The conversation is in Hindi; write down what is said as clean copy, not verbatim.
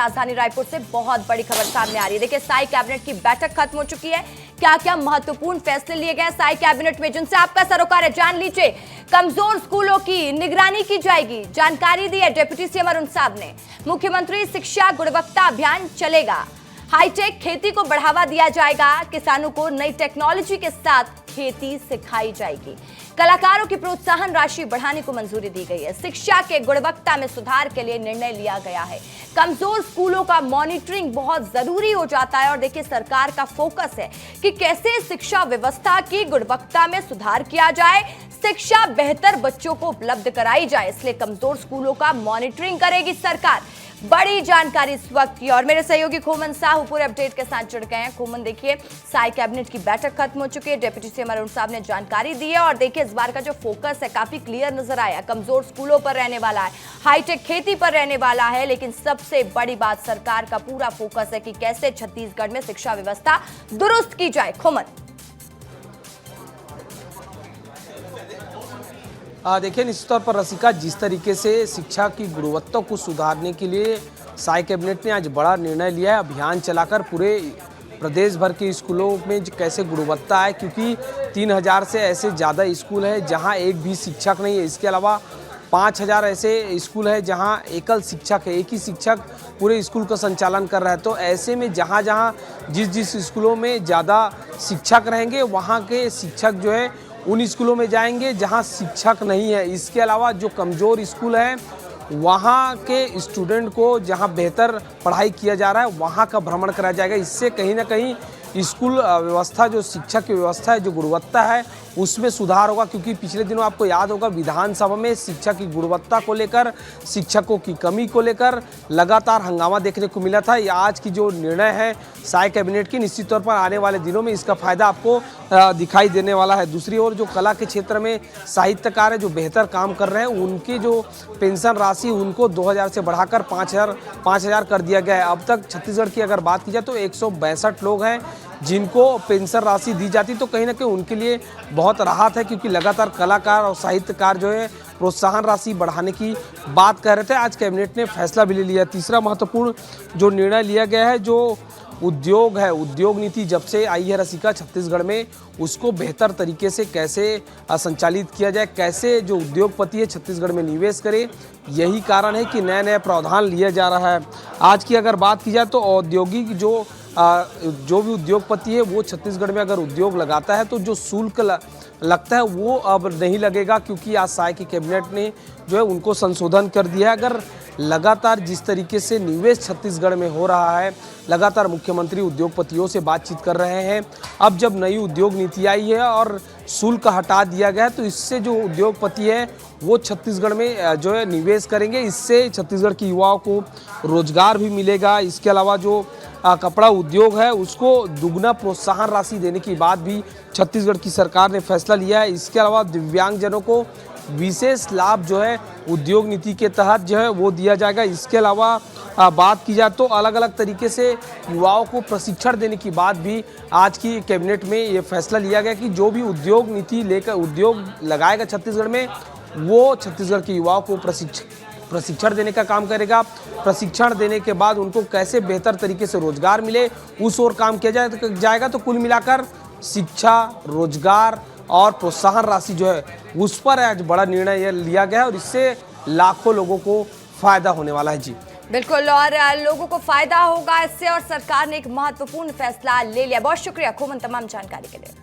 राजधानी रायपुर से बहुत बड़ी खबर सामने आ रही है। देखिए, साई कैबिनेट की बैठक खत्म हो चुकी है। क्या क्या महत्वपूर्ण फैसले लिए गए साई कैबिनेट में, जिनसे आपका सरोकार है, जान लीजिए। कमजोर स्कूलों की निगरानी की जाएगी, जानकारी दी है डिप्टी सीएम अरुण साहब ने। मुख्यमंत्री शिक्षा गुणवत्ता अभियान चलेगा। हाईटेक खेती को बढ़ावा दिया जाएगा। किसानों को नई टेक्नोलॉजी के साथ खेती सिखाई जाएगी। कलाकारों की प्रोत्साहन राशि बढ़ाने को मंजूरी दी गई है। शिक्षा के गुणवत्ता में सुधार के लिए निर्णय लिया गया है। कमजोर स्कूलों का मॉनिटरिंग बहुत जरूरी हो जाता है और देखिए, सरकार का फोकस है कि कैसे शिक्षा व्यवस्था की गुणवत्ता में सुधार किया जाए, शिक्षा बेहतर बच्चों को उपलब्ध कराई जाए। इसलिए कमजोर स्कूलों का मॉनिटरिंग करेगी सरकार। बड़ी जानकारी इस वक्त की, और मेरे सहयोगी खोमन साहू पूरे अपडेट के साथ जुड़ गए हैं। खोमन, देखिए, साई कैबिनेट की बैठक खत्म हो चुकी है। डिप्टी सीएम अरुण साहब ने जानकारी दी है और देखिए, इस बार का जो फोकस है काफी क्लियर नजर आया। कमजोर स्कूलों पर रहने वाला है, हाईटेक खेती पर रहने वाला है, लेकिन सबसे बड़ी बात, सरकार का पूरा फोकस है कि कैसे छत्तीसगढ़ में शिक्षा व्यवस्था दुरुस्त की जाए। खोमन, देखिए, निश्चित तौर पर रसिका, जिस तरीके से शिक्षा की गुणवत्ता को सुधारने के लिए साई कैबिनेट ने आज बड़ा निर्णय लिया है, अभियान चलाकर पूरे प्रदेश भर के स्कूलों में कैसे गुणवत्ता है, क्योंकि 3000 से ऐसे ज़्यादा स्कूल है जहां एक भी शिक्षक नहीं है। इसके अलावा 5000 ऐसे स्कूल है जहां एकल शिक्षक है, एक ही शिक्षक पूरे स्कूल का संचालन कर रहा है। तो ऐसे में जहां जहां जिस स्कूलों में ज़्यादा शिक्षक रहेंगे, वहां के शिक्षक जो है उन स्कूलों में जाएंगे जहां शिक्षक नहीं है। इसके अलावा जो कमज़ोर स्कूल है, वहां के स्टूडेंट को जहां बेहतर पढ़ाई किया जा रहा है, वहां का भ्रमण कराया जाएगा। इससे कहीं ना कहीं स्कूल व्यवस्था, जो शिक्षा की व्यवस्था है, जो गुणवत्ता है, उसमें सुधार होगा। क्योंकि पिछले दिनों आपको याद होगा, विधानसभा में शिक्षा की गुणवत्ता को लेकर, शिक्षकों की कमी को लेकर लगातार हंगामा देखने को मिला था। आज की जो निर्णय है साई कैबिनेट की, निश्चित तौर पर आने वाले दिनों में इसका फायदा आपको दिखाई देने वाला है। दूसरी ओर जो कला के क्षेत्र में साहित्यकार है, जो बेहतर काम कर रहे हैं, उनकी जो पेंशन राशि उनको 2000 से बढ़ाकर 5000 कर दिया गया है। अब तक छत्तीसगढ़ की अगर बात की जाए तो 162 लोग हैं जिनको पेंशन राशि दी जाती, तो कहीं ना कहीं उनके लिए बहुत राहत है। क्योंकि लगातार कलाकार और साहित्यकार जो है प्रोत्साहन राशि बढ़ाने की बात कर रहे थे। आज कैबिनेट ने फैसला भी ले लिया। तीसरा महत्वपूर्ण जो निर्णय लिया गया है, जो उद्योग है, उद्योग नीति जब से आई है रसिका छत्तीसगढ़ में, उसको बेहतर तरीके से कैसे संचालित किया जाए, कैसे जो उद्योगपति है छत्तीसगढ़ में निवेश करे। यही कारण है कि नए नए प्रावधान लिया जा रहा है। आज की अगर बात की जाए तो औद्योगिक जो भी उद्योगपति है, वो छत्तीसगढ़ में अगर उद्योग लगाता है तो जो शुल्क लगता है वो अब नहीं लगेगा, क्योंकि आज साई की कैबिनेट ने जो है उनको संशोधन कर दिया है। अगर लगातार जिस तरीके से निवेश छत्तीसगढ़ में हो रहा है, लगातार मुख्यमंत्री उद्योगपतियों से बातचीत कर रहे हैं। अब जब नई उद्योग नीति आई है और शुल्क हटा दिया गया है, तो इससे जो उद्योगपति है वो छत्तीसगढ़ में जो है निवेश करेंगे। इससे छत्तीसगढ़ के युवाओं को रोजगार भी मिलेगा। इसके अलावा जो कपड़ा उद्योग है, उसको दुगना प्रोत्साहन राशि देने की बात भी छत्तीसगढ़ की सरकार ने फैसला लिया है। इसके अलावा दिव्यांगजनों को विशेष लाभ जो है उद्योग नीति के तहत जो है वो दिया जाएगा। इसके अलावा बात की जाए तो अलग अलग तरीके से युवाओं को प्रशिक्षण देने की बात भी आज की कैबिनेट में ये फैसला लिया गया कि जो भी उद्योग नीति लेकर उद्योग लगाएगा छत्तीसगढ़ में, वो छत्तीसगढ़ के युवाओं को प्रशिक्षण देने का काम करेगा। प्रशिक्षण देने के बाद उनको कैसे बेहतर तरीके से रोजगार मिले, उस ओर काम किया जाएगा। तो कुल मिलाकर शिक्षा, रोजगार और प्रोत्साहन राशि जो है उस पर आज बड़ा निर्णय लिया गया है और इससे लाखों लोगों को फायदा होने वाला है। जी बिल्कुल, और लोगों को फायदा होगा इससे, और सरकार ने एक महत्वपूर्ण फैसला ले लिया। बहुत शुक्रिया खोमन तमाम जानकारी के लिए।